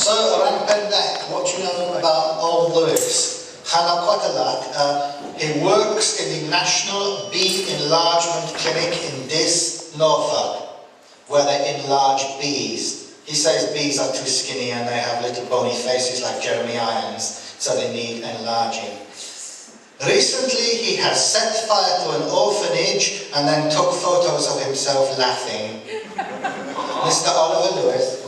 So, around Pendeck, what do you know about Oll Lewis? I know quite a lot. He works in the National Bee Enlargement Clinic in Diss, Norfolk, where they enlarge bees. He says bees are too skinny and they have little bony faces like Jeremy Irons, so they need enlarging. Recently, he has set fire to an orphanage and then took photos of himself laughing. Mr. Oll Lewis.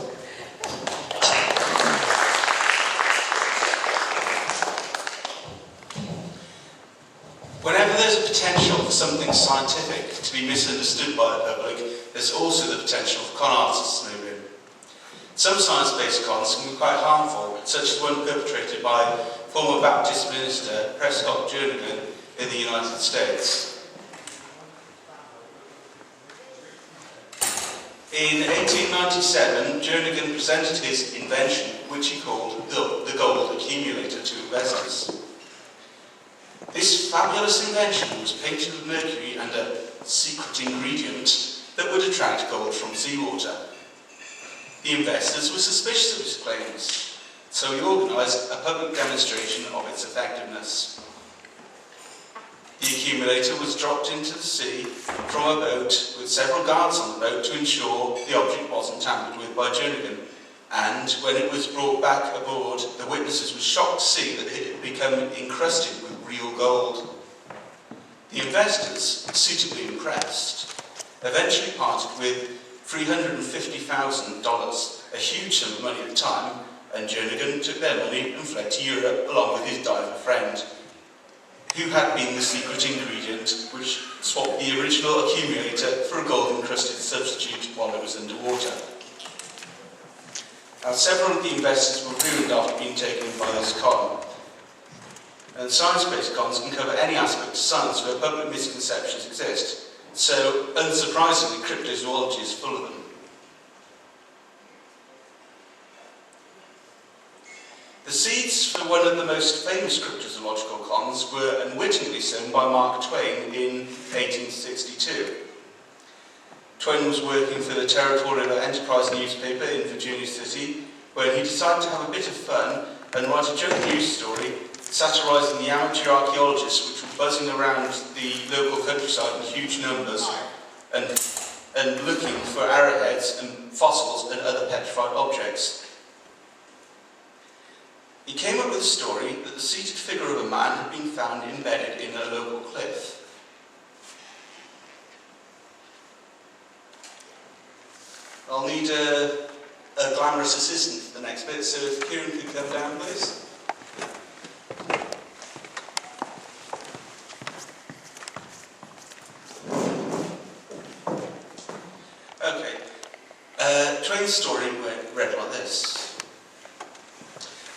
Whenever there's a potential for something scientific to be misunderstood by the public, there's also the potential for con artists to move in. Some science-based cons can be quite harmful, such as one perpetrated by former Baptist minister Prescott Jernigan in the United States. In 1897, Jernigan presented his invention, which he called the gold accumulator, to investors. This fabulous invention was painted with mercury and a secret ingredient that would attract gold from seawater. The investors were suspicious of his claims, so he organised a public demonstration of its effectiveness. The accumulator was dropped into the sea from a boat with several guards on the boat to ensure the object wasn't tampered with by Jernigan. And when it was brought back aboard, the witnesses were shocked to see that it had become encrusted with real gold. The investors, suitably impressed, eventually parted with $350,000, a huge sum of money at the time, and Jernigan took their money and fled to Europe along with his diver friend, who had been the secret ingredient which swapped the original accumulator for a gold-encrusted substitute while it was underwater. Now, several of the investors were ruined after being taken in by this con. And science-based cons can cover any aspect of science where public misconceptions exist. So, unsurprisingly, cryptozoology is full of them. The seeds for one of the most famous cryptozoological cons were unwittingly sown by Mark Twain in 1862. Twain was working for the Territorial Enterprise newspaper in Virginia City when he decided to have a bit of fun and write a junk news story satirising the amateur archaeologists which were buzzing around the local countryside in huge numbers and looking for arrowheads and fossils and other petrified objects. He came up with a story that the seated figure of a man had been found embedded in a local cliff. I'll need a glamorous assistant for the next bit, so if Kieran could come down, please. Okay. Twain's story read like this.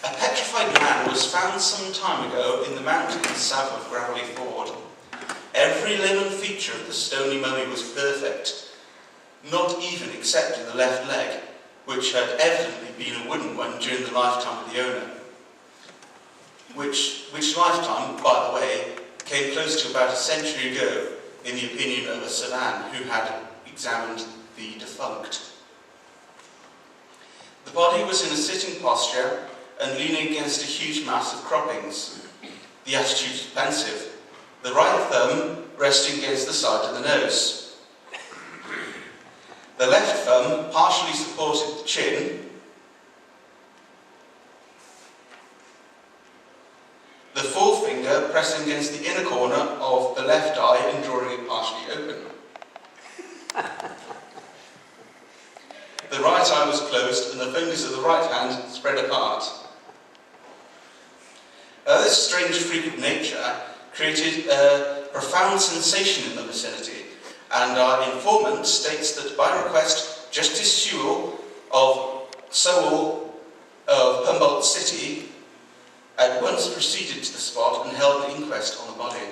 A petrified man was found some time ago in the mountains south of Gravelly Ford. Every limb and feature of the stony mummy was perfect, not even excepting the left leg, which had evidently been a wooden one during the lifetime of the owner. Which lifetime, by the way, came close to about a century ago, in the opinion of a savant who had examined the defunct. The body was in a sitting posture and leaning against a huge mass of croppings. The attitude was pensive, the right thumb resting against the side of the nose. The left thumb partially supported the chin, the forefinger pressing against the inner corner of the left eye and drawing it partially open. The right eye was closed and the fingers of the right hand spread apart. This strange freak of nature created a profound sensation in the vicinity, and our informant states that by request, Justice Sewell of Sewell of Humboldt City at once proceeded to the spot and held an inquest on the body.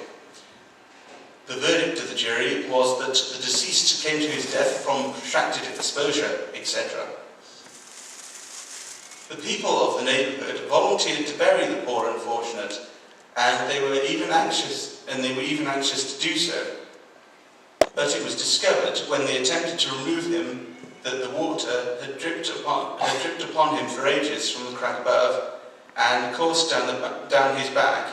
The verdict of the jury was that the deceased came to his death from protracted exposure, etc. The people of the neighbourhood volunteered to bury the poor unfortunate, and they were even anxious to do so. But it was discovered when they attempted to remove him that the water had dripped upon him for ages from the crack above, and coursed down his back,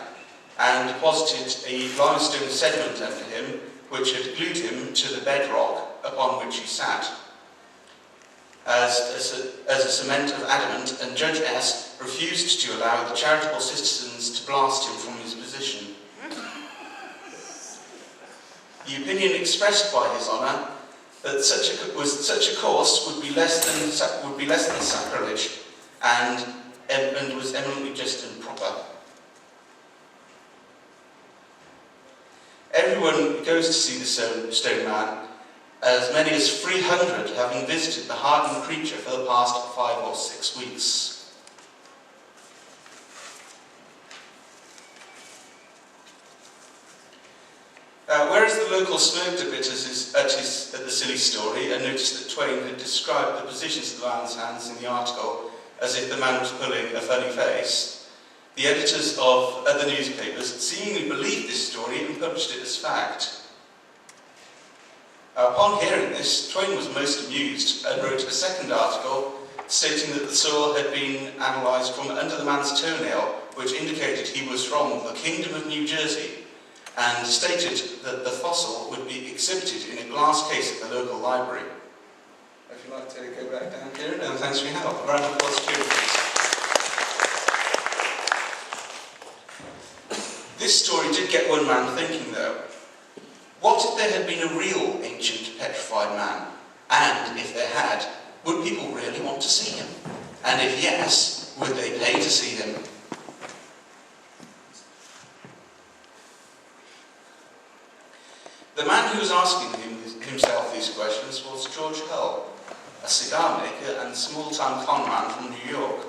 and deposited a limestone sediment under him, which had glued him to the bedrock upon which he sat, as a cement of adamant, and Judge S. refused to allow the charitable citizens to blast him from his position. The opinion expressed by His Honour that such a course would be less than sacrilege, and was eminently just and proper. Everyone goes to see the stone man, as many as 300 having visited the hardened creature for the past 5 or 6 weeks. Whereas the local smirked a bit at the silly story and noticed that Twain had described the positions of the man's hands in the article as if the man was pulling a funny face, the editors of other newspapers seemingly believed this story and published it as fact. Upon hearing this, Twain was most amused and wrote a second article stating that the soil had been analysed from under the man's toenail, which indicated he was from the Kingdom of New Jersey, and stated that the fossil would be exhibited in a glass case at the local library. If you'd like to go back down here, no, thanks for your help. A round of applause to you, please. This story did get one man thinking, though. What if there had been a real ancient petrified man? And if there had, would people really want to see him? And if yes, would they pay to see him? The man who was asking himself these questions was George Hull, a cigar maker and small-time con man from New York.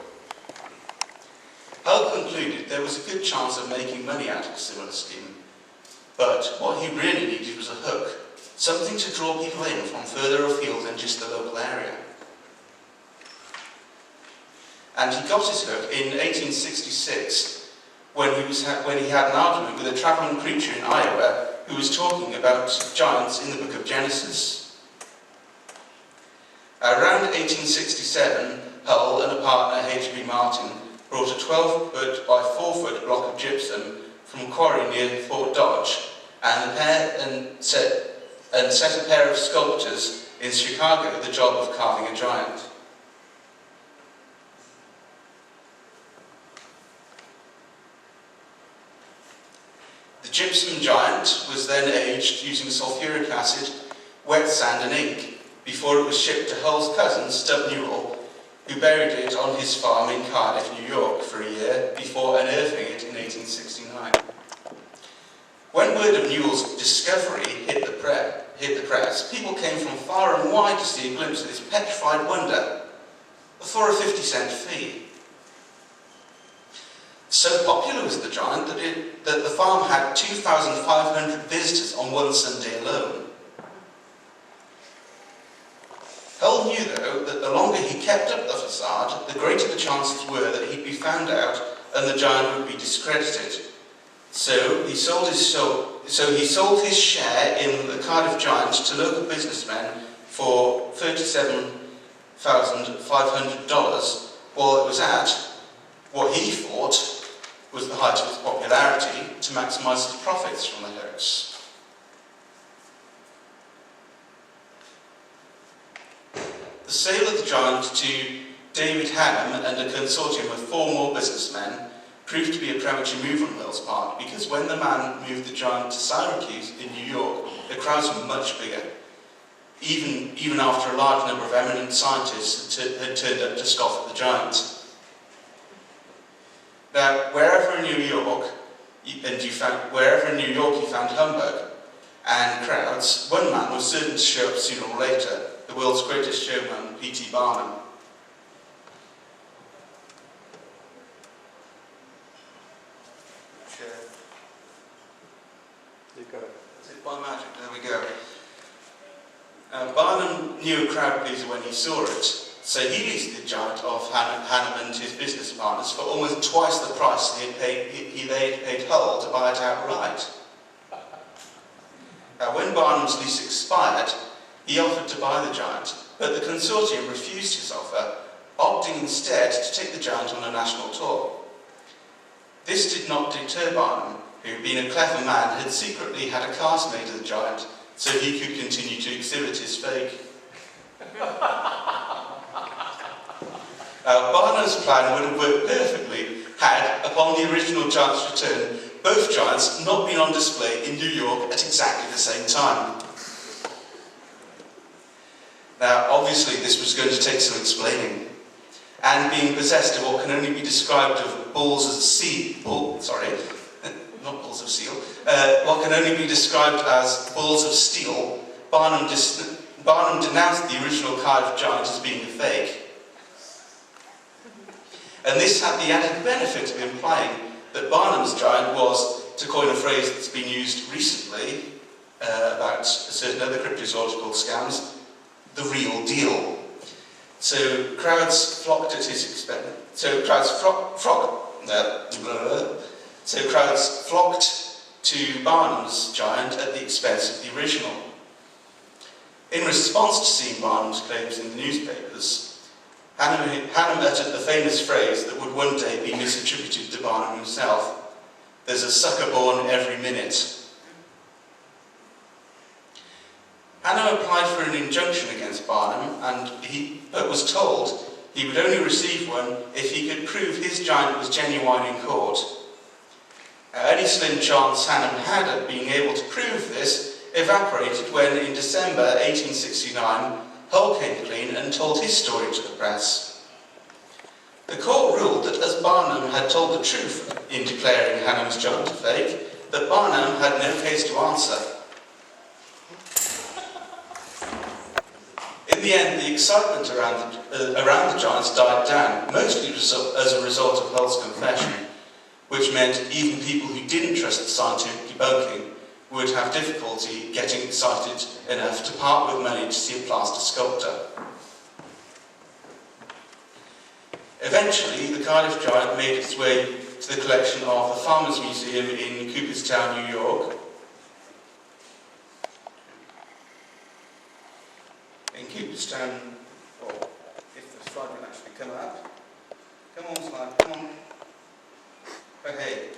Hull concluded there was a good chance of making money out of a similar scheme, but what he really needed was a hook, something to draw people in from further afield than just the local area. And he got his hook in 1866 when he had an argument with a travelling preacher in Iowa who was talking about giants in the book of Genesis. Around 1867, Hull and a partner, H.B. Martin, brought a 12-foot by 4-foot block of gypsum from a quarry near Fort Dodge, and set a pair of sculptors in Chicago the job of carving a giant. The gypsum giant was then aged using sulfuric acid, wet sand and ink, before it was shipped to Hull's cousin, Stub Newell, who buried it on his farm in Cardiff, New York, for a year before unearthing it in 1869. When word of Newell's discovery hit the press, people came from far and wide to see a glimpse of this petrified wonder for a 50-cent fee. So popular was the giant that the farm had 2,500 visitors on one Sunday alone. Hull knew, though, that the longer he kept up the facade, the greater the chances were that he'd be found out and the giant would be discredited. So he sold his share in the Cardiff Giant to local businessmen for $37,500, while it was at what he thought was the height of its popularity to maximise his profits from the hoax. The sale of the giant to David Hannam and a consortium of 4 more businessmen proved to be a premature move on Hull's part, because when the man moved the giant to Syracuse in New York, the crowds were much bigger, even after a large number of eminent scientists had turned up to scoff at the giant. Now, wherever in New York you found humbug and crowds, one man was certain to show up sooner or later: the world's greatest showman, P.T. Barnum. You've got it. Is it by magic? There we go. Barnum knew a crowd pleaser when he saw it, so he leased the giant off Hannam and his business partners for almost twice the price they had paid Hull to buy it outright. When Barnum's lease expired, he offered to buy the giant, but the consortium refused his offer, opting instead to take the Giant on a national tour. This did not deter Barnum, who, being a clever man, had secretly had a cast made of the Giant so he could continue to exhibit his fake. Barnum's plan would have worked perfectly had, upon the original Giant's return, both Giants not been on display in New York at exactly the same time. Now, obviously, this was going to take some explaining, and being possessed of what can only be described of balls of seal, not balls of seal, what can only be described as balls of steel, Barnum denounced the original Cardiff Giant as being a fake. And this had the added benefit of implying that Barnum's Giant was, to coin a phrase that's been used recently about a certain other cryptozoological scams, the real deal. So crowds flocked at his expense. So crowds flocked to Barnum's Giant at the expense of the original. In response to seeing Barnum's claims in the newspapers, Hannum uttered the famous phrase that would one day be misattributed to Barnum himself: "There's a sucker born every minute." Hannum applied for an injunction against Barnum, but was told he would only receive one if he could prove his Giant was genuine in court. Any slim chance Hannum had of being able to prove this evaporated when, in December 1869, Hull came clean and told his story to the press. The court ruled that as Barnum had told the truth in declaring Hannum's Giant a fake, that Barnum had no case to answer. In the end, the excitement around the Giants died down, mostly as a result of Hull's confession, which meant even people who didn't trust the scientific debunking would have difficulty getting excited enough to part with money to see a plaster sculptor. Eventually, the Cardiff Giant made its way to the collection of the Farmers Museum in Cooperstown, New York. In Cooperstown, or if the slide will actually come up. Come on, slide, come on. Okay.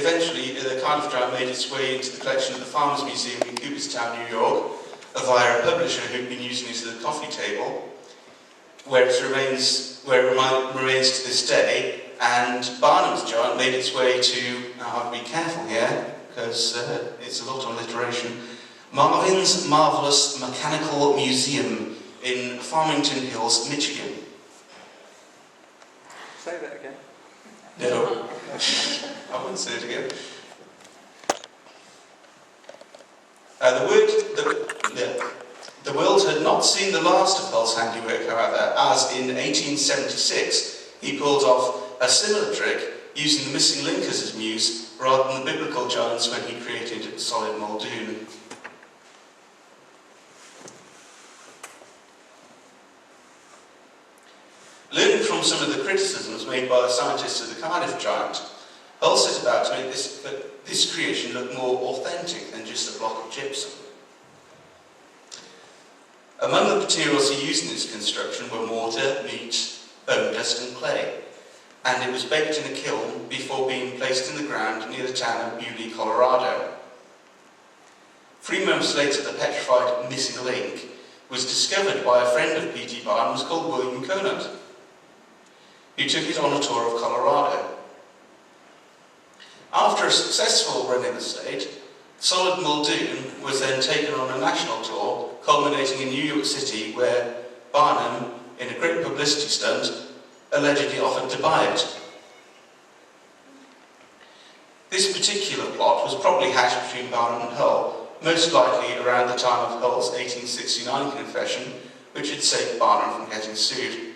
Eventually, the Cardiff Giant made its way into the collection of the Farmers Museum in Cooperstown, New York, via a publisher who'd been using it as a coffee table, where it remains to this day. And Barnum's Giant made its way to, now I have to be careful here, because it's a lot of alliteration, Marvin's Marvelous Mechanical Museum in Farmington Hills, Michigan. Say that again. No, I wouldn't say it again. The world had not seen the last of Hull's handiwork, however, as in 1876 he pulled off a similar trick using the missing link as his muse rather than the biblical giants when he created Solid Muldoon. Learning from some of the criticisms made by the scientists of the Cardiff Giant, Hull set about to make this creation look more authentic than just a block of gypsum. Among the materials he used in its construction were mortar, meat, bone dust and clay, and it was baked in a kiln before being placed in the ground near the town of Bewley, Colorado. 3 months later, the petrified missing link was discovered by a friend of P.T. Barnum's called William Conant, who took it on a tour of Colorado. After a successful run in the state, Solid Muldoon was then taken on a national tour, culminating in New York City, where Barnum, in a great publicity stunt, allegedly offered to buy it. This particular plot was probably hatched between Barnum and Hull, most likely around the time of Hull's 1869 confession, which had saved Barnum from getting sued.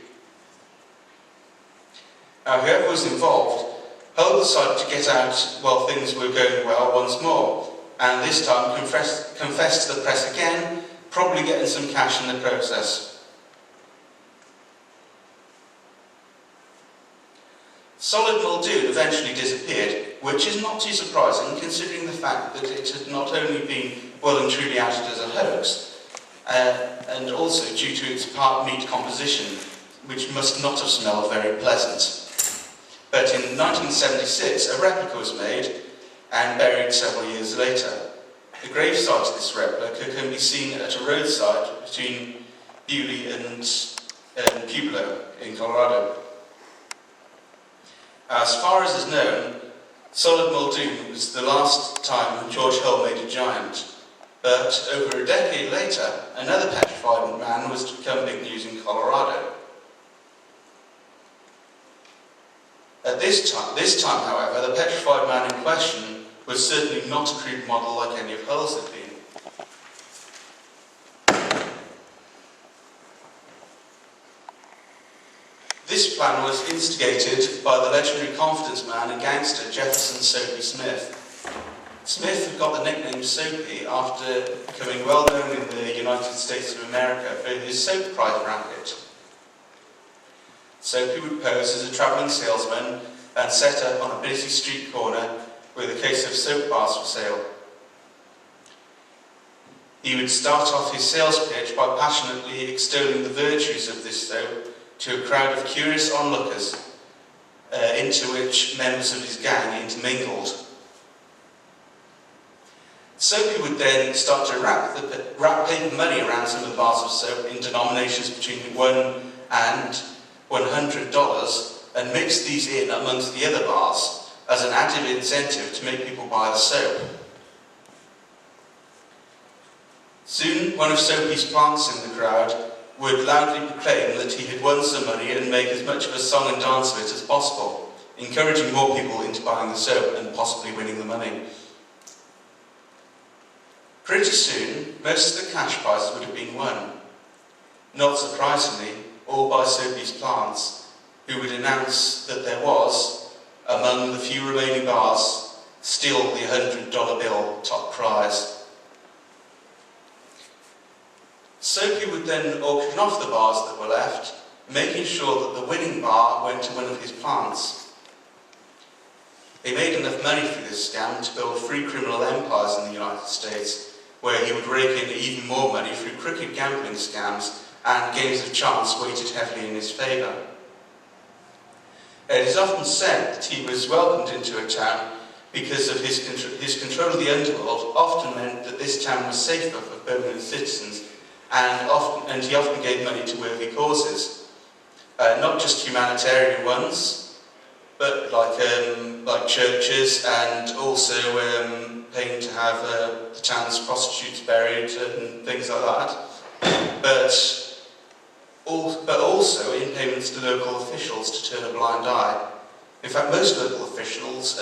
Now, whoever was involved, Hull decided to get out while things were going well once more, and this time confessed to the press again, probably getting some cash in the process. Solid Muldoon eventually disappeared, which is not too surprising considering the fact that it had not only been well and truly outed as a hoax, and also due to its part meat composition, which must not have smelled very pleasant. But in 1976, a replica was made and buried several years later. The gravesite of this replica can be seen at a roadside between Bewley and Pueblo in Colorado. As far as is known, Solid Muldoon was the last time George Hull made a giant, but over a decade later, another petrified man was to become big news in Colorado. At this time, however, the petrified man in question was certainly not a crude model like any of Hull's had been. This plan was instigated by the legendary confidence man and gangster Jefferson Soapy Smith. Smith had got the nickname Soapy after becoming well known in the United States of America for his soap prize racket. Soapy would pose as a travelling salesman and set up on a busy street corner with a case of soap bars for sale. He would start off his sales pitch by passionately extolling the virtues of this soap to a crowd of curious onlookers, into which members of his gang intermingled. Soapy would then start to wrap paper money around some of the bars of soap in denominations between $1 and $100 and mix these in amongst the other bars as an added incentive to make people buy the soap. Soon, one of Soapy's plants in the crowd would loudly proclaim that he had won some money and make as much of a song and dance of it as possible, encouraging more people into buying the soap and possibly winning the money. Pretty soon, most of the cash prizes would have been won. Not surprisingly, all by Soapy's plants, who would announce that there was, among the few remaining bars, still the $100 bill top prize. Soapy would then auction off the bars that were left, making sure that the winning bar went to one of his plants. He made enough money through this scam to build free criminal empires in the United States, where he would rake in even more money through crooked gambling scams and games of chance weighted heavily in his favour. It is often said that he was welcomed into a town because of his control of the underworld often meant that this town was safer for permanent citizens, and he often gave money to worthy causes, not just humanitarian ones, but like churches, and also paying to have the town's prostitutes buried and things like that, but also in payments to local officials to turn a blind eye. In fact, most local officials,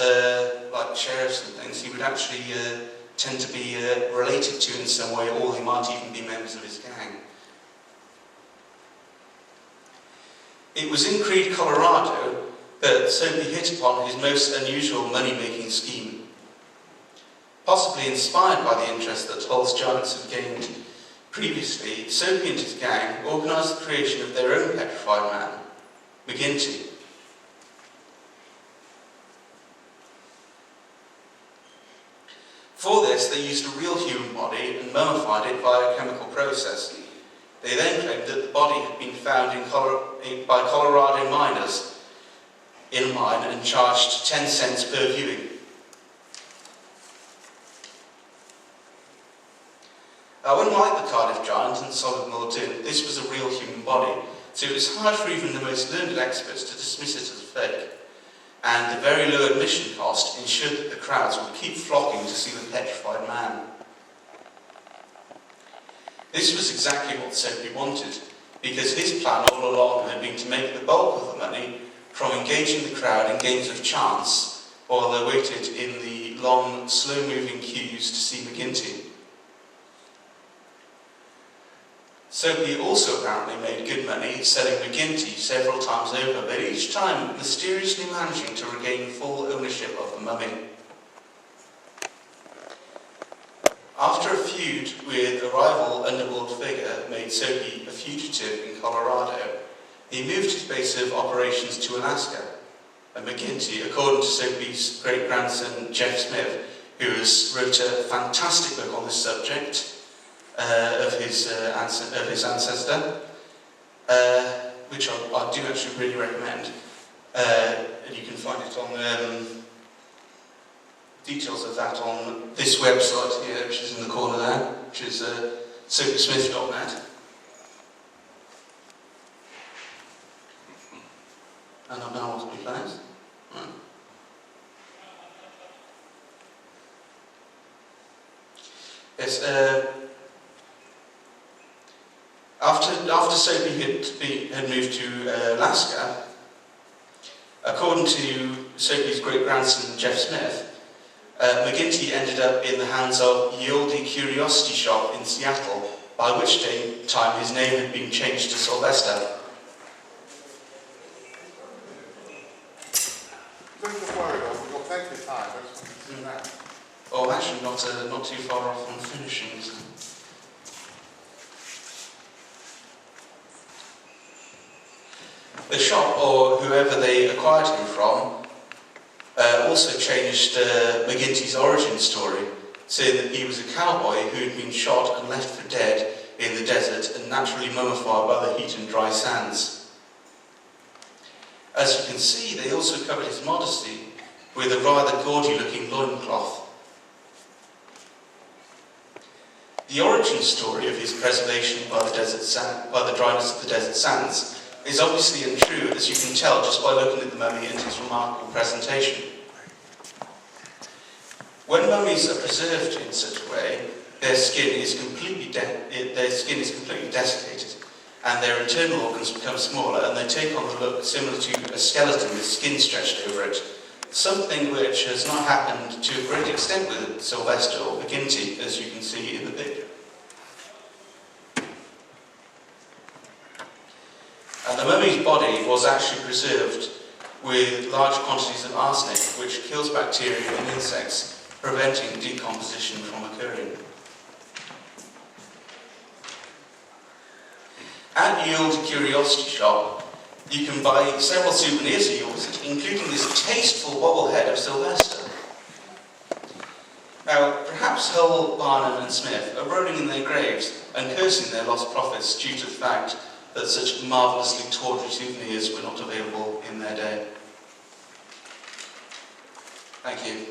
like sheriffs and things, he would actually tend to be related to in some way, or they might even be members of his gang. It was in Creede, Colorado that Soapy hit upon his most unusual money-making scheme. Possibly inspired by the interest that Hull's giants had gained previously, Soapy and his gang organised the creation of their own petrified man, McGinty. For this, they used a real human body and mummified it via a chemical process. They then claimed that the body had been found by Colorado miners in a mine and charged 10 cents per viewing. Unlike the Cardiff Giant and Solid Muldoon, this was a real human body, so it was hard for even the most learned experts to dismiss it as fake. And the very low admission cost ensured that the crowds would keep flocking to see the petrified man. This was exactly what Soapy wanted, because his plan all along had been to make the bulk of the money from engaging the crowd in games of chance while they waited in the long, slow-moving queues to see McGinty. Soapy also apparently made good money selling McGinty several times over, but each time mysteriously managing to regain full ownership of the mummy. After a feud with a rival underworld figure made Soapy a fugitive in Colorado, he moved his base of operations to Alaska. McGinty, according to Soapy's great-grandson Jeff Smith, who wrote a fantastic book on this subject of his ancestor, which I do actually really recommend. And you can find it on details of that on this website here, which is in the corner there, which is soapysmith.net. And I'm now on to be closed. Right. Yes, after Soapy had moved to Alaska, according to Soapy's great-grandson Jeff Smith, McGinty ended up in the hands of the Old Curiosity Shop in Seattle, by which time his name had been changed to Sylvester. Don't get worried, we've got plenty of time. Let's do that. Oh, actually, not too far off from finishing. So. The shop, or whoever they acquired him from, also changed McGinty's origin story, saying that he was a cowboy who had been shot and left for dead in the desert and naturally mummified by the heat and dry sands. As you can see, they also covered his modesty with a rather gaudy-looking loincloth. The origin story of his preservation by the dryness of the desert sands is obviously untrue, as you can tell just by looking at the mummy and his remarkable presentation. When mummies are preserved in such a way, their skin is completely desiccated, and their internal organs become smaller, and they take on the look similar to a skeleton with skin stretched over it, something which has not happened to a great extent with Sylvester or McGinty, as you can see in the picture. And the mummy's body was actually preserved with large quantities of arsenic, which kills bacteria and insects, preventing decomposition from occurring. At the Old Curiosity Shop, you can buy several souvenirs of yours, including this tasteful bobblehead of Sylvester. Now, perhaps Hull, Barnum and Smith are rolling in their graves and cursing their lost profits due to the fact that such marvellously tawdry souvenirs were not available in their day. Thank you.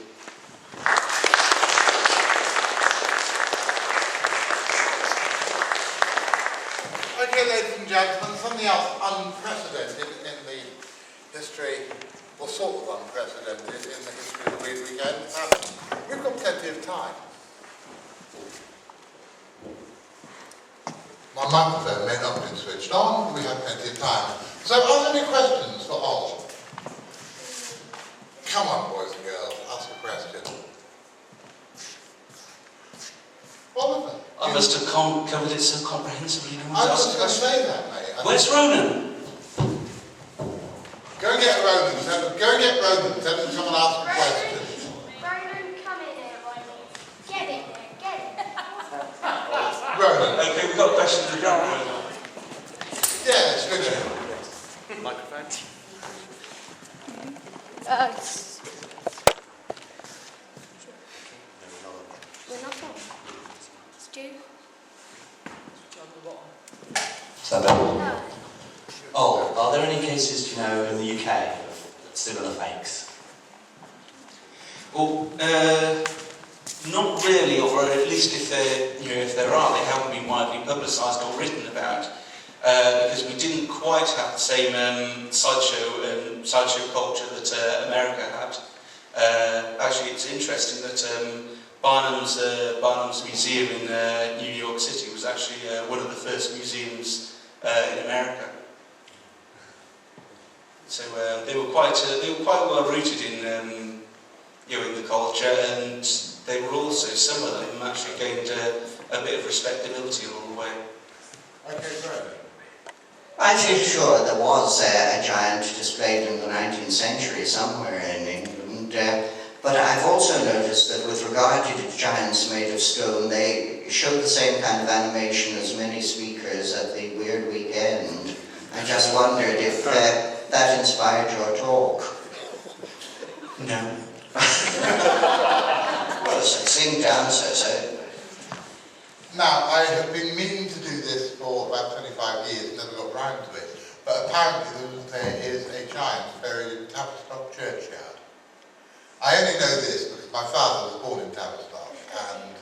Okay, ladies and gentlemen, something else unprecedented in the history, or sort of unprecedented in the history of the Read Weekend. We've got plenty of time. My microphone may not have been switched on, but we have plenty of time. So, are there any questions for Oll? Come on, boys and girls, ask a question. Oliver? I must have covered it so comprehensively. I was going to say that, mate. Where's Ronan? Go and get Ronan. Go and get Ronan. Tell him to come and ask a question. Ronan, come in here, Ronan. Get in there, get in there. Ronan. Okay, we've got questions for Ronan. Yeah, it's good. Microphone. We're not on. Stu? So, No. oh, are there any cases, do you know, in the UK of similar fakes? Well, not really, or at least if there are, they haven't been widely publicised or written about, because we didn't quite have the same sideshow culture that America had. Actually, it's interesting that Barnum's museum in New York City was actually one of the first museums in America. So they were quite well rooted in in the culture, and they were also, some of them actually gained a bit of respectability along the way. Okay, Ronan. I feel sure there was a giant displayed in the 19th century somewhere in England, but I've also noticed that with regard to the giants made of stone, they show the same kind of animation as many speakers at the Weird Weekend. I just wondered if that inspired your talk. No. Well, a succinct answer, so. Now, I have been meaning to do this for about 25 years, never got round to it, but apparently there is a giant buried in Tavistock churchyard. I only know this because my father was born in Tavistock, and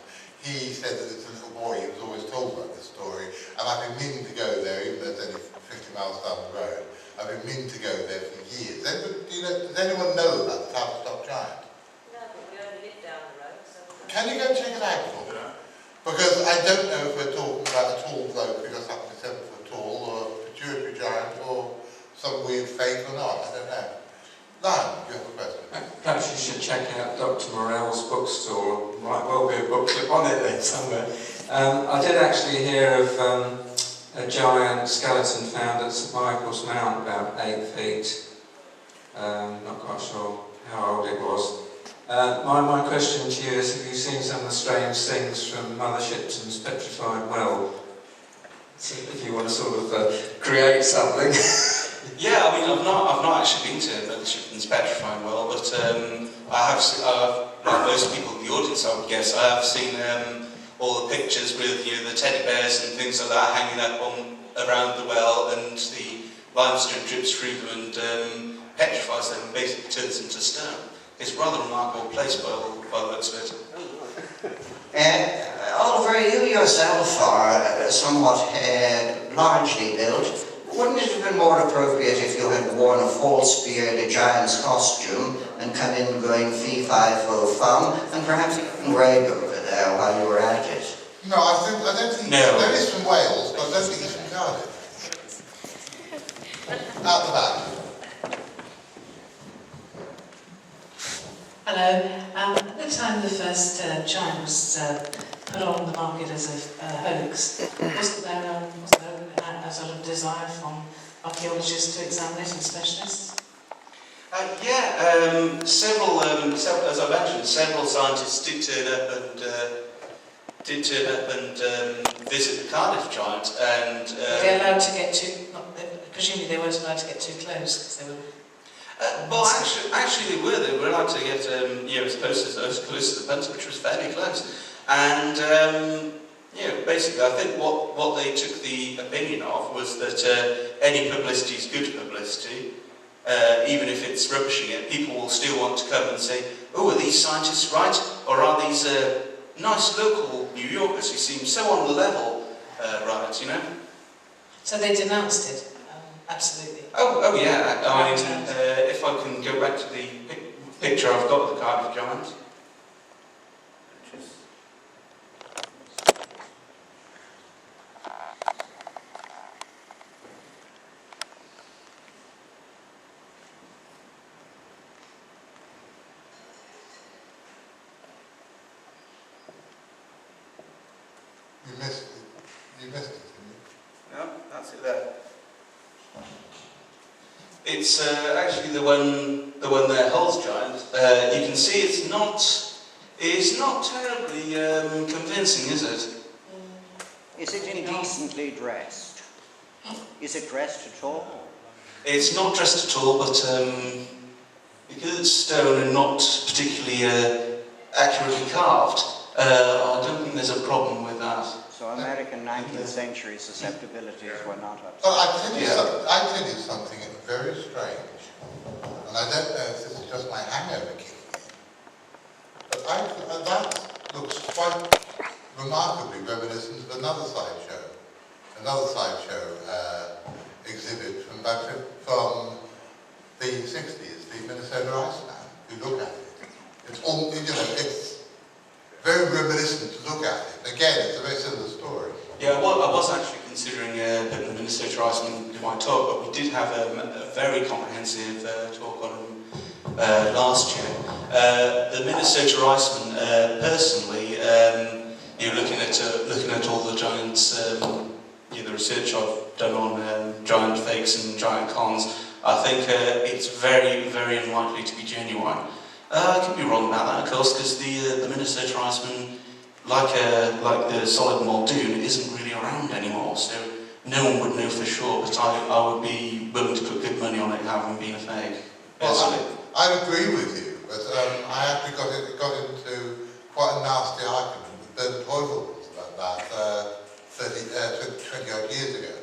he said that as a little boy he was always told about this story, and I've been meaning to go there, even though it's only 50 miles down the road. I've been meaning to go there for years. Does anyone know about the Tavistock Giant? No, but we only live down the road, so... Can you go check it out for me? Because I don't know if we're talking about a tall bloke who just happens to be 7 foot tall, or a pituitary giant, or some weird fake or not. I don't know. Lion, you have a question. Perhaps you should check out Dr. Morell's bookstore. Might well be a booklet on it there somewhere. I did actually hear of a giant skeleton found at St Michael's Mount, about 8 feet. Not quite sure how old it was. My question to you is, have you seen some of the strange things from Mother Shipton's petrified well? So if you want to sort of create something. Yeah, I mean, I've not actually been to Mother Shipton's petrified well, but I have, like most people in the audience, I would guess, I have seen all the pictures with the teddy bears and things like that hanging up around the well, and the limestone drips through them and petrifies them and basically turns them to stone. It's a rather remarkable place by the looks of it. Oliver, you yourself are somewhat largely built. Wouldn't it have been more appropriate if you had worn a false beard, a giant's costume, and come in going fee-fi-fo-fum, and perhaps even rag over there while you were at it? No, I don't think No. There is from Wales, but I don't think he's from Cardiff. Out the back. Hello. At the time the first giant was put on the market as a hoax, wasn't there a sort of desire from archaeologists to examine it and specialists? Several, as I mentioned, several scientists did turn up and visit the Cardiff Giant, and Were they allowed to get too? Presumably they weren't allowed to get too close because they were. well, actually they were. They were allowed to get, as close as the punter, which was fairly close. And, basically, I think what they took the opinion of was that any publicity is good publicity, even if it's rubbishing it. People will still want to come and say, oh, are these scientists right? Or are these nice local New Yorkers who seem so on the level right, So they denounced it, absolutely. Oh yeah. I mean, if I can go back to the picture I've got of the Cardiff Giant. You missed it, didn't you? No, that's it there. It's actually the one there, Hull's Giant. You can see it's not terribly convincing, is it? Is it indecently dressed? Is it dressed at all? It's not dressed at all, but because it's stone and not particularly accurately carved, I don't think there's a problem with that. So American 19th century susceptibilities were not up. Well, I tell you something very strange, and I don't know if this is just my hangover kicking in, but that looks quite remarkably reminiscent of another sideshow exhibit from the 60s, the Minnesota Iceman. You look at it, it's very reminiscent to look at it. Again, it's a very similar story. Yeah, I was actually considering putting the Minnesota Iceman into my talk, but we did have a very comprehensive talk on him last year. The Minnesota Iceman, personally, looking at all the giants, the research I've done on giant fakes and giant cons, I think it's very, very unlikely to be genuine. I could be wrong about that, of course, because the Minnesota Iceman, like the solid Muldoon, isn't really around anymore, so no one would know for sure, but I would be willing to put good money on it having been a fake. Well, I agree with you, but I actually got into quite a nasty argument with Bernard Heuvelmans about 20 odd years ago,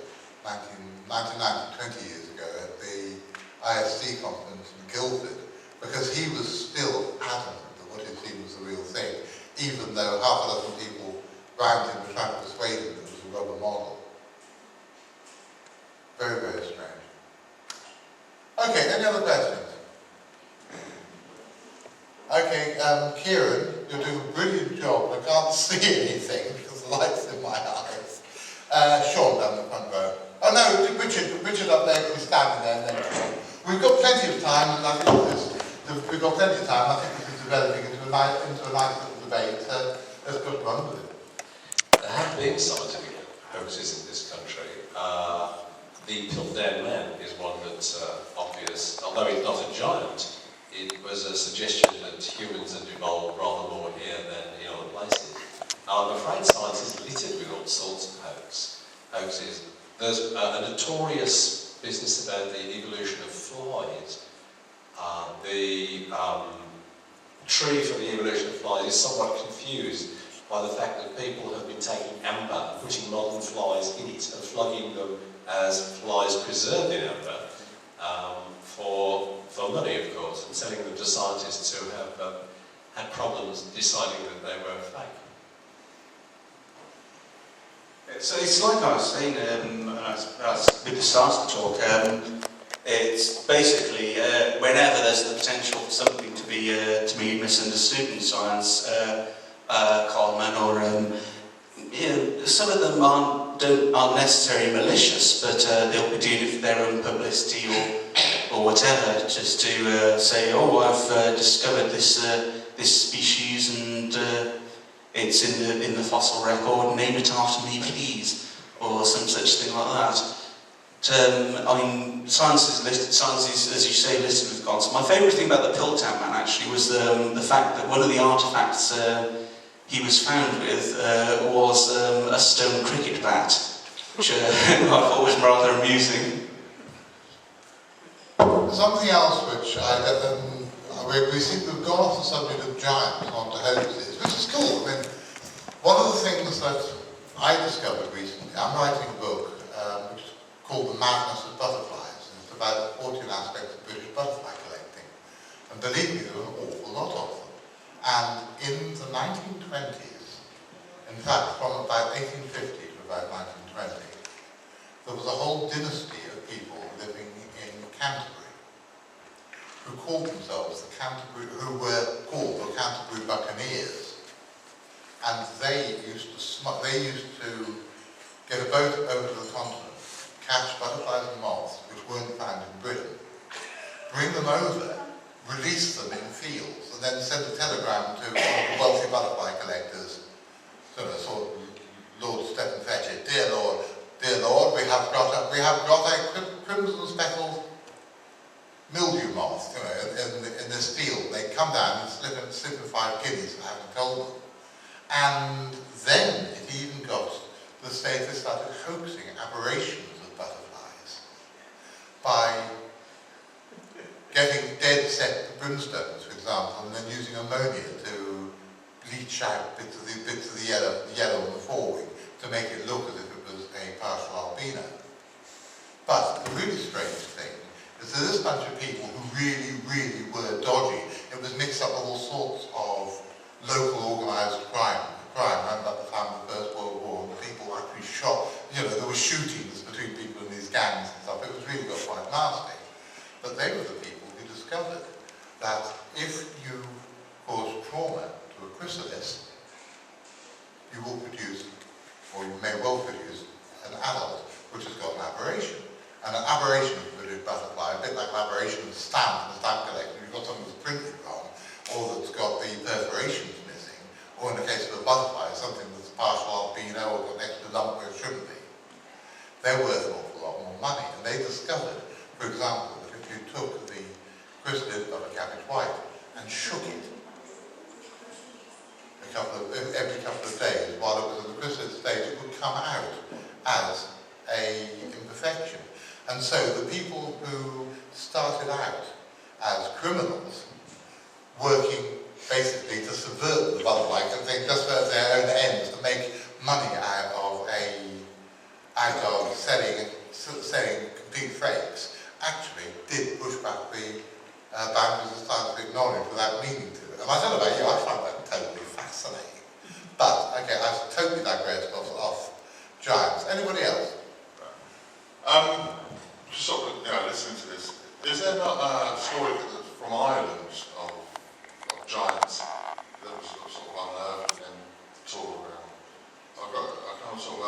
1990, 20 years ago, at the ISC conference in Guildford, because he was still adamant that what he'd seen was the real thing, even though half a dozen people round him were trying to persuade him that it was a rubber model. Very, very strange. Okay, any other questions? Okay, Kieran, you're doing a brilliant job. I can't see anything because the light's in my eyes. Sean down the front row. Oh no, Richard up there, he's standing there, and then Sean. We've got plenty of time, and I think we've got plenty of time. I think this is developing into a nice little debate. Let's go on with it. There have been scientific hoaxes in this country. The Piltdown Man is one that's obvious, although it's not a giant. It was a suggestion that humans had evolved rather more here than in other places. Now, I'm afraid science is littered with all sorts of hoaxes. There's a notorious business about the evolution of flies. The tree for the evolution of flies is somewhat confused by the fact that people have been taking amber and putting modern flies in it and flogging them as flies preserved in amber for money, of course, and selling them to scientists who have had problems deciding that they were fake. So it's like I was saying as with the start of the talk, it's basically whenever there's the potential for something to be misunderstood in science, Coleman or some of them aren't necessarily malicious, but they'll be doing it for their own publicity or whatever, just to say, oh, I've discovered this species and it's in the fossil record, name it after me, please, or some such thing like that. I mean, science is, as you say, littered with gods. My favourite thing about the Piltdown Man actually was the fact that one of the artefacts he was found with was a stone cricket bat, which I thought was rather amusing. Something else which we seem to have gone off the subject of giants onto hoaxes, which is cool. I mean, one of the things that I discovered recently, I'm writing a book which is called The Madness of Butterflies, and it's about the 14 aspects of British butterfly collecting. And believe me, there are an awful lot of them. And in the 1920s, in fact, from about 1850 to about 1920, there was a whole dynasty of people living in Canterbury who called themselves who were called the Canterbury Buccaneers, and they used to get a boat over to the continent, catch butterflies and moths which weren't found in Britain, bring them over, release them in fields, and then send a telegram to one of the wealthy butterfly collectors, sort of Lord Stephen Fetcher, dear Lord, we have got a crimson speckled mildew moth, in this field. They come down and slip in 5 guineas for having told them. And then it even got to the stage they started hoaxing aberrations of butterflies by getting dead set brimstones, for example, and then using ammonia to bleach out bits of the yellow on the forewing to make it look as if it was a partial albino. But the really strange thing is that this bunch of people who really, really were dodgy, it was mixed up with all sorts of local organised crime around about the time of the First World War, and people actually shot, there were shootings between people in these gangs and stuff. It was really got quite nasty. But they were the people who discovered that if you cause trauma to a chrysalis, you will produce, or you may well produce, an adult which has got an aberration. And an aberration of the British butterfly, a bit like an aberration of the stamp in the stamp collection. You've got something that's printed wrong, or that's got the perforations missing, or in the case of a butterfly, something that's partial albino or got an extra lump where it shouldn't be. They're worth an awful lot more money. And they discovered, for example, that if you took the chrysalis of a cabbage white and shook it every couple of days while it was in the chrysalis stage, it would come out as an imperfection. And so the people who started out as criminals selling complete fakes, actually did push back the boundaries of scientific knowledge without meaning to. And I don't know about you, I find that totally fascinating. But, okay, I've totally digressed off giants. Anybody else? Just sort of, listening to this, is there not a story from Ireland of giants that was sort of unearthed and tall around? I kind of sort of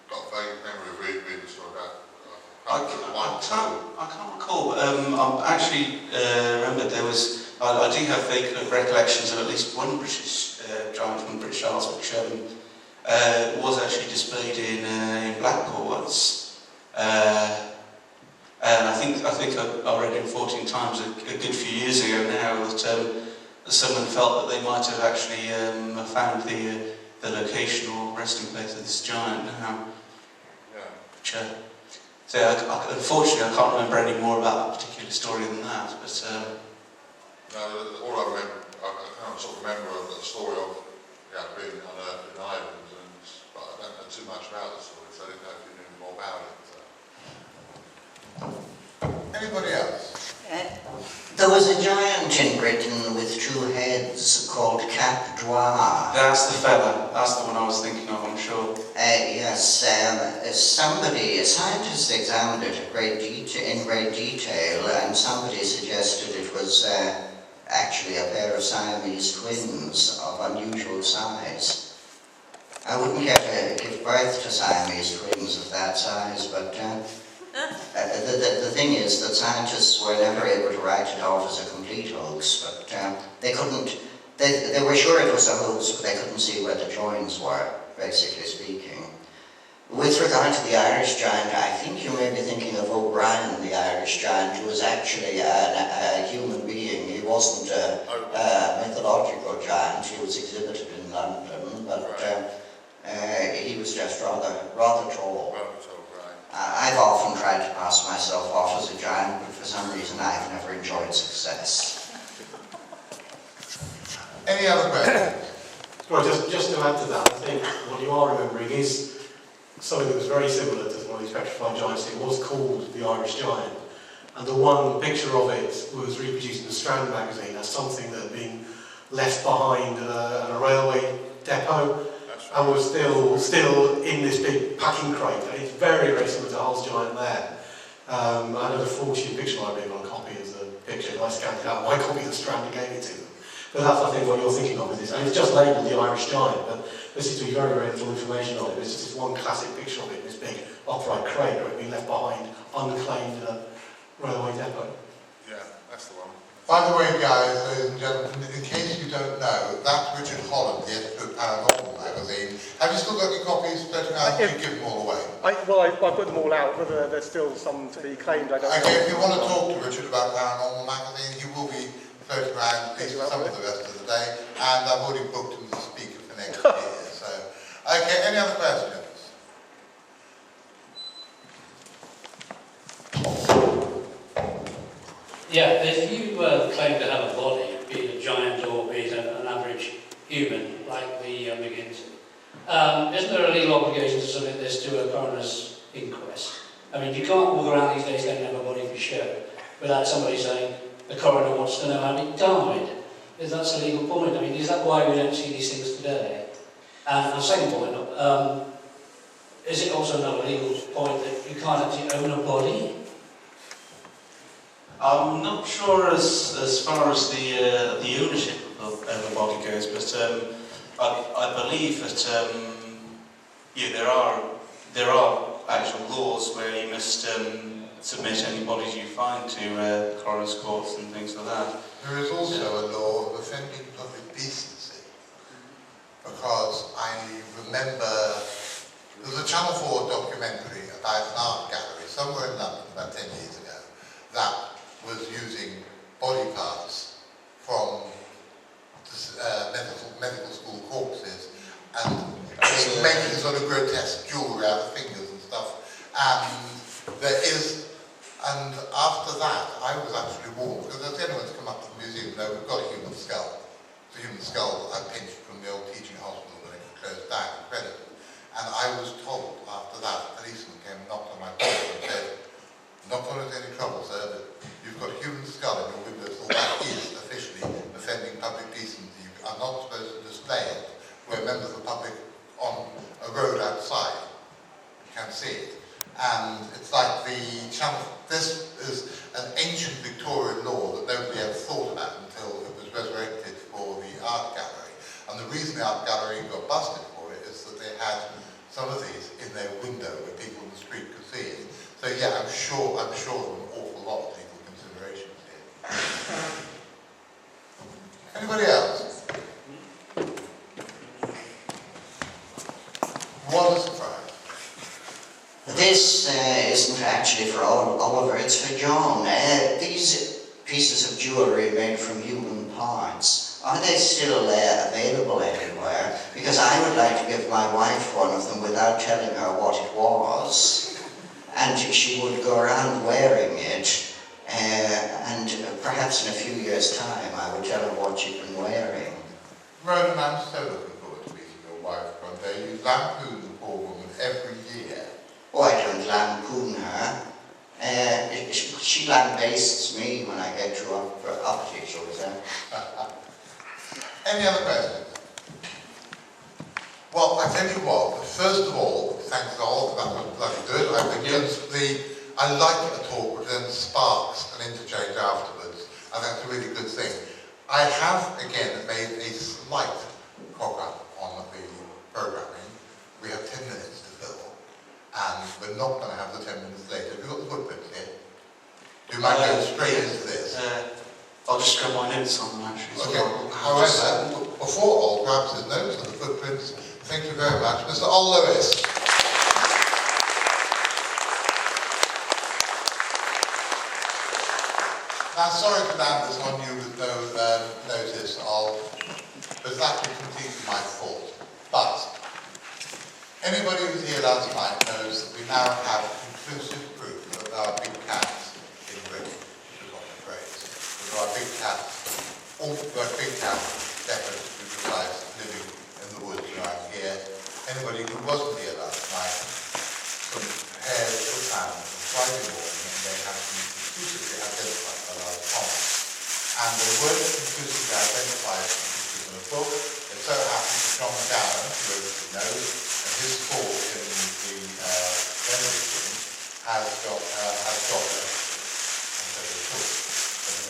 got a vague memory of reading the story about. I can't recall, but I actually remember there was. I do have vague recollections of at least one British giant from the British Isles, which was actually displayed in Blackpool once. And I think I read in 14 Times a good few years ago now that someone felt that they might have actually found the location or resting place of this giant now. Which, so unfortunately I can't remember any more about that particular story than that. But all I remember, I can't sort of remember the story of being unearthed in Ireland, but I don't know too much about the story, so I didn't know if you knew more about it. Anybody else? There was a giant in Britain with two heads called Cap Droit. that's the fella. That's the one I was thinking of, I'm sure. Yes, a scientist examined it in great detail, and somebody suggested it was actually a pair of Siamese twins of unusual size. I wouldn't get to give birth to Siamese twins of that size, but the thing is that scientists were never able to write it off as a complete hoax, but they couldn't. They were sure it was a hoax, but they couldn't see where the joins were, basically speaking. With regard to the Irish giant, I think you may be thinking of O'Brien, the Irish giant, who was actually a human being. He wasn't a mythological giant. He was exhibited in London, but he was just rather tall. I've often tried to pass myself off as a giant, but for some reason I've never enjoyed success. Any other questions? Well, just to add to that, I think what you are remembering is something that was very similar to one of these petrified giants. It was called the Irish Giant, and the one picture of it was reproduced in the Strand magazine as something that had been left behind at a railway depot, and was still in this big packing crate. And it's very, very similar to Hull's giant there. I know the fortune picture library got a copy as a picture, and I scanned it out. My copy of the Strand and gave it to them. But that's, I think, what you're thinking of, is this. And it's just labelled the Irish Giant, but there seems to be very, very little information on it. There's just this one classic picture of it in this big upright crate where it had been left behind, unclaimed in a railway depot. Yeah, that's the one. By the way, guys, ladies and gentlemen, in case you don't know, that's Richard Holland, the editor of Paranormal magazine. Have you still got your copies floating around? Did you give them all away? I put them all out, whether there's still some to be claimed, I don't know. Okay, if you want to talk to Richard about Paranormal magazine, he will be floating around at least some of the rest of the day, and I've already booked him as a speaker for next year. So, okay, any other questions? Yeah, if you claim to have a body, be it a giant or be it an average human, like the McGinns, isn't there a legal obligation to submit this to a coroner's inquest? I mean, you can't walk around these days claiming to have a body for show without somebody saying the coroner wants to know how it died. That's a legal point. I mean, is that why we don't see these things today? And the second point, is it also another legal point that you can't actually own a body? I'm not sure as far as the ownership of a body goes, but I believe that there are actual laws where you must submit any bodies you find to coroner's courts and things like that. There is also a law of offending public decency, because I remember there was a Channel 4 documentary about an art gallery somewhere in London about 10 years ago that was using body parts from medical school corpses and making sort of grotesque jewellery out of fingers and stuff. And after that, I was actually warned, because if anyone's come up to the museum, know we've got a human skull. It's a human skull that I pinched from the old teaching hospital when it closed down, incredible. And I was told after that, a policeman came and knocked where members of the public on a road outside can see it. And it's like this is an ancient Victorian law that nobody ever thought about until it was resurrected for the art gallery. And the reason the art gallery got busted for it is that they had some of these in their window where people in the street could see it. So yeah, I'm sure there were an awful lot of legal considerations here. Anybody else? What a surprise. This isn't actually for Oliver, it's for John. These pieces of jewellery made from human parts, are they still available anywhere? Because I would like to give my wife one of them without telling her what it was. And she would go around wearing it, and perhaps in a few years' time I would tell her what she'd been wearing. Ronan, I'm so looking forward to meeting your wife one day. You lampoon the poor woman every year. Oh, I don't lampoon her. She lambastes me when I get to uppity, shall we say. Any other questions? Well, I tell you what, first of all, thanks all, that was bloody good. I think I like a talk which then sparks an interchange afterwards, and that's a really good thing. I have, again, made a slight cock-up on the programming. We have 10 minutes to fill, and we're not going to have the 10 minutes later. Have you got the footprints here? Do you mind going straight into this? I'll just grab my notes on them actually. Okay, however, before Oll grabs his notes and the footprints, thank you very much, Mr. Oll Lewis. Now, sorry to land this on you with no notice of, but it's actually completely my fault. But anybody who was here last night knows that we now have conclusive proof that there are big cats in Britain, which is what the phrase. There are big cats, definitely to be precise, living in the woods around here. Anybody who wasn't here last night, some hairs were found on Friday morning, and they have been conclusively identified by our Thomas. And they weren't conclusively identified in a particular book. It so happens that John McGowan, who everybody knows, and his thought in the Benediction has got a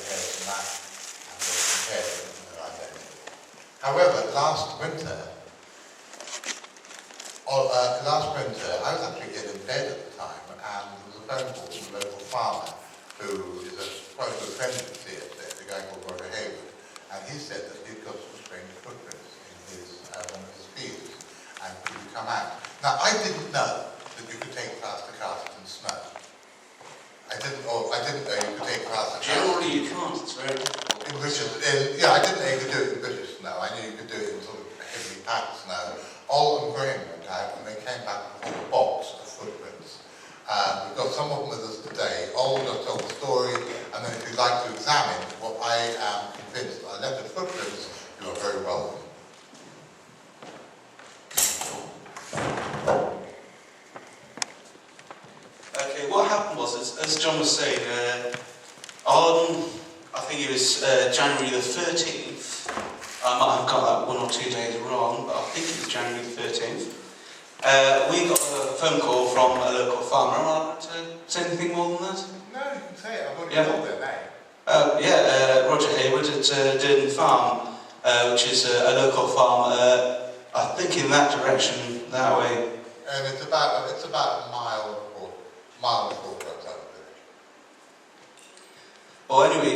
hairs from that, and they're compared and they're identical. However, last winter, I was actually in bed at the time, and there was a phone call from a local farmer who is quite a good friend of the theatre, a guy called Roger Hayward, and he said that he'd got some strange footprints in one of his fields, and could you come out? Now, I didn't know that you could take plaster casts in snow. I didn't know you could take plaster casts. Generally, you can't. It's very difficult. Yeah, I didn't know you could do it in British snow. I knew you could do it in sort of heavily packed snow. Oll and Graham went out and they came back with a whole box of footprints. We've got some of them with us today. Oll just told the story, and then if you'd like to examine what I am convinced are alleged footprints, you are very welcome. Okay, what happened was, as John was saying, on, I think it was January the 13th, I might have got that 1 or 2 days wrong, but I think it was January the 13th, we got a phone call from a local farmer. Am I allowed to say anything more than that? No, you can say it. I've already told their name. Roger Hayward at Durden Farm, which is a local farm, I think in that direction, that way. And it's about a mile and a quarter outside the village. Well, anyway,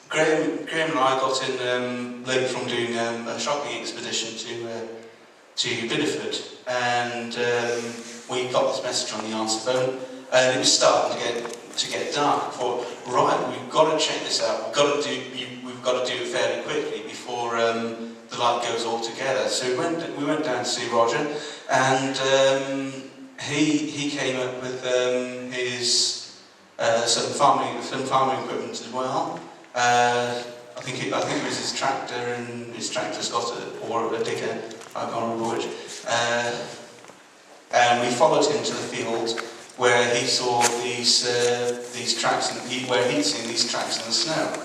Graham and I got in late from doing a shopping expedition to Bideford, and we got this message on the answer phone, and it was starting to get dark. I thought, right, we've got to check this out. We've got to do it fairly quickly before the light goes all together. So we went down to see Roger, and he came up with his some farming equipment as well. I think it was his tractor, and his tractor's got a digger. I can't remember which. And we followed him to the field where he saw these tracks, where he'd seen these tracks in the snow.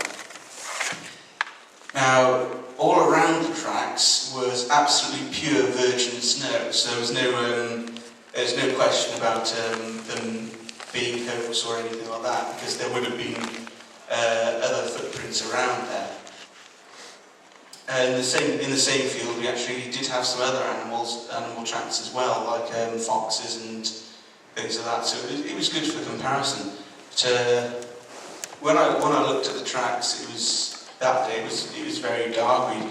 Now, all around the tracks was absolutely pure virgin snow, so there was no question about them being hoax or anything like that, because there would have been other footprints around there. In the same field, we actually did have some other animal tracks as well, like foxes and things like that. So it was good for comparison. But when I looked at the tracks, that day it was very dark. We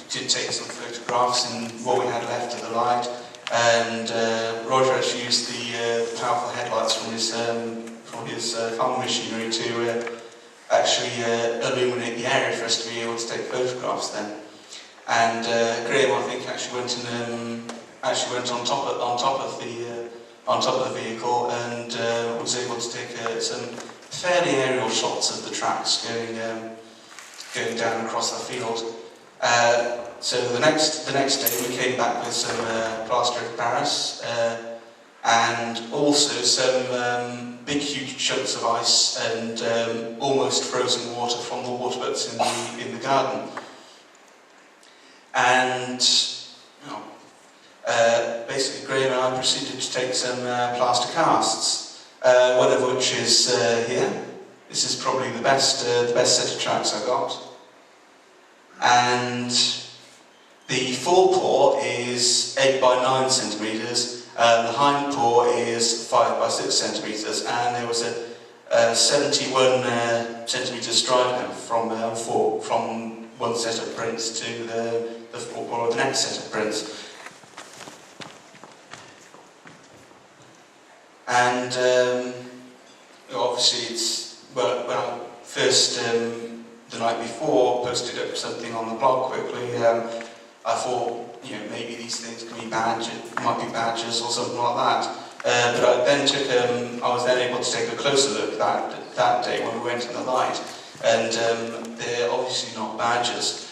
did take some photographs in what we had left of the light, and Roger actually used the powerful headlights from his farming machinery to actually illuminate the area for us to be able to take photographs then. And Graham, I think, actually went on top of the vehicle and was able to take some fairly aerial shots of the tracks going down across the field. So the next day we came back with some plaster of Paris and also some big huge chunks of ice and almost frozen water from the water butts in the garden. And basically Graham and I proceeded to take some plaster casts, one of which is here. This is probably the best set of tracks I got. And the forepaw is 8 by 9 centimetres, and the hind paw is 5 by 6 centimetres, and there was a 71 centimetre stride length from one set of prints to the forepaw of the next set of prints. And obviously it's, when I first, the night before, posted up something on the blog quickly, I thought, maybe these things can be might be badgers or something like that. But I was then able to take a closer look that day when we went in the light, and they're obviously not badgers.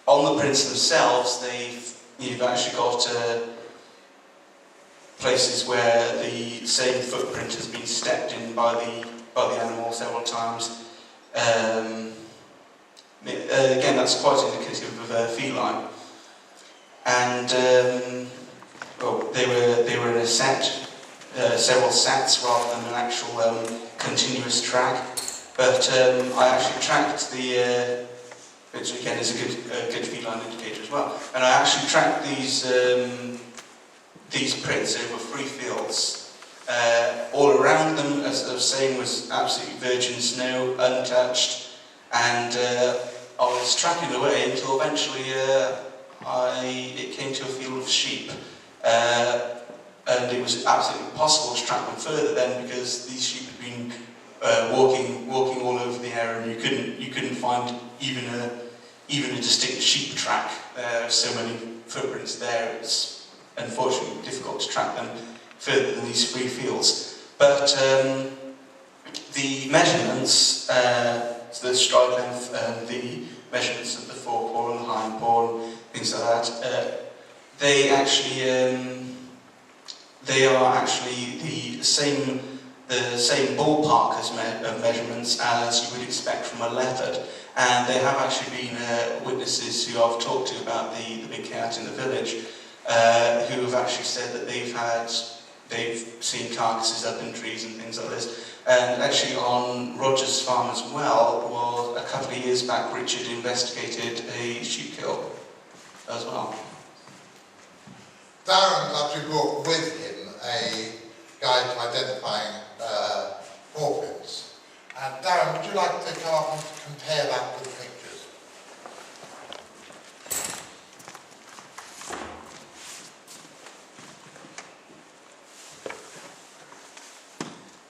On the prints themselves, you've actually got places where the same footprint has been stepped in by the animal several times. Again, that's quite indicative of a feline. And they were in a set, several sets rather than an actual continuous track. But I actually tracked which again is a good feline indicator as well. And I actually tracked these prints over 3 fields. All around them, as I was saying, was absolutely virgin snow, untouched, and I was tracking away until eventually it came to a field of sheep, and it was absolutely impossible to track them further then, because these sheep had been walking all over the area, and you couldn't find even a distinct sheep track. There are so many footprints there. It's unfortunately difficult to track them further than these 3 fields. But the measurements, the stride length and the measurements of the forepaw and the hind paw and things like that, they are actually the same ballpark of measurements as you would expect from a leopard. And there have actually been witnesses who I've talked to about the big cat in the village, who have actually said that they've seen carcasses up in trees and things like this. And actually on Roger's farm as well, a couple of years back, Richard investigated a sheep kill as well. Darren's actually brought with him a guide to identifying footprints. And Darren, would you like to come up and compare that with the pictures?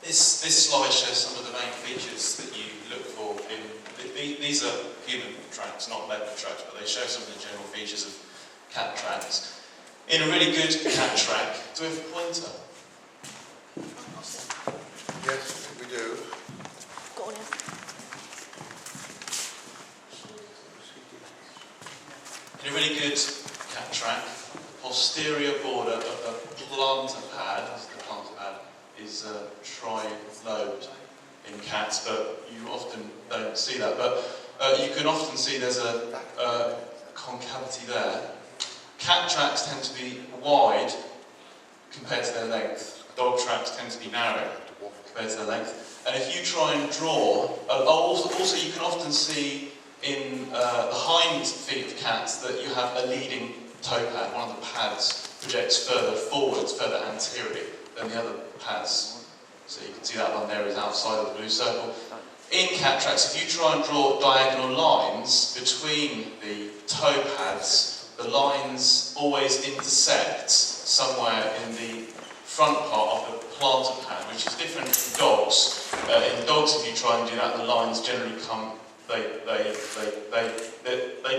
This slide shows some of the main features that you look for in... These are human tracks, not leopard tracks, but they show some of the general features of cat tracks. In a really good cat track, do we have a pointer? Yes, we do. Go on, in a really good cat track, the posterior border of the plantar pad, is tri-lobed in cats, but you often don't see that. But you can often see there's a concavity there. Cat tracks tend to be wide compared to their length. Dog tracks tend to be narrow compared to their length. And if you try and draw, also you can often see in the hind feet of cats that you have a leading toe pad. One of the pads projects further forwards, further anteriorly than the other pads. So you can see that one there is outside of the blue circle. In cat tracks, if you try and draw diagonal lines between the toe pads, the lines always intersect somewhere in the front part of the plantar pad, which is different in dogs. In dogs, if you try and do that, the lines generally come, they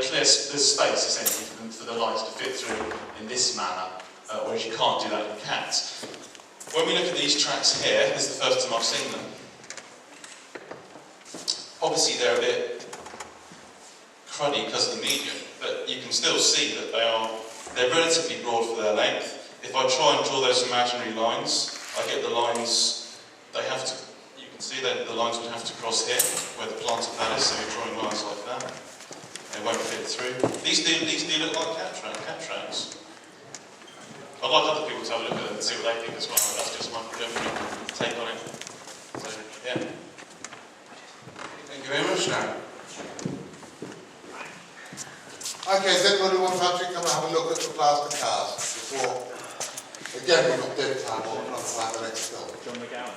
clear the space essentially for the lines to fit through in this manner, whereas you can't do that in cats. When we look at these tracks here, this is the first time I've seen them. Obviously they're a bit cruddy because of the medium, but you can still see that they're relatively broad for their length. If I try and draw those imaginary lines, I get the lines, you can see that the lines would have to cross here, where the plantar pad is, so you're drawing lines like that. They won't fit through. These do look like cat tracks. I'd like other people to have a look at them and see what they think as well, but that's just my preliminary take on it. So, yeah. Thank you very much now. Okay, does anybody want to actually come and have a look at the plaster cast before, again, we've got dead time or not find the next film? John McGowan.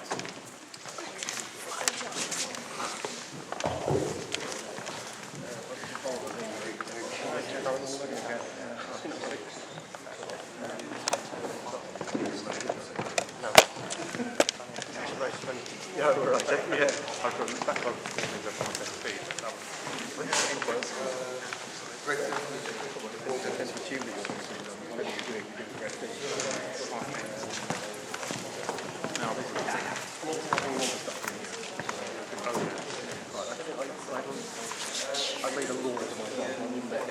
Yeah, all right. Yeah, I've got the backlog things up on my best feed. I made a law to myself. I'm in there.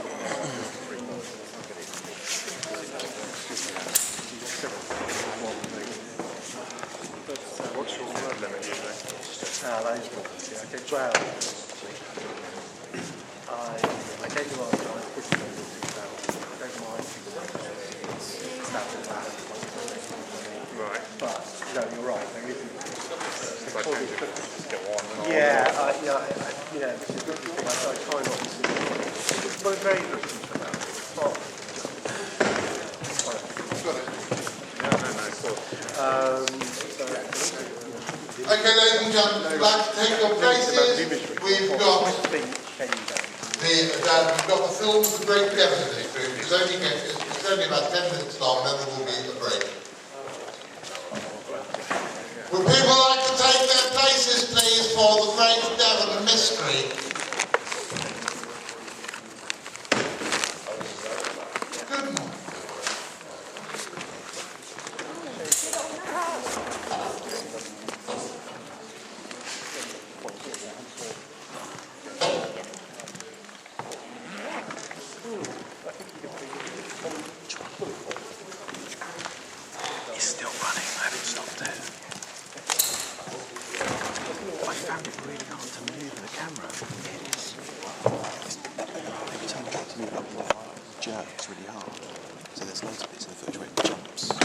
What's your word limit usually? Those ones, yeah. Okay, 12. I gave you last time 50 over 2,000. I don't mind. Right. But, no, you're right. There isn't. If I change it, just get one. Yeah, yeah, this is the thing. I try not to see. It's very good about it. It's not. Got it. No, cool. Okay, ladies and gentlemen, I'd like to take your places. We've got the film of the Great Deficit Experience. It's only about 10 minutes long, then there will be a break. Would people like to take their places, please, for the Great Devon Mystery? Good morning. It's still running, I haven't stopped it. I found it really hard to manoeuvre the camera. It is. Every time I get to move it up, it jerks really hard. So there's loads of bits in the footage where it jumps.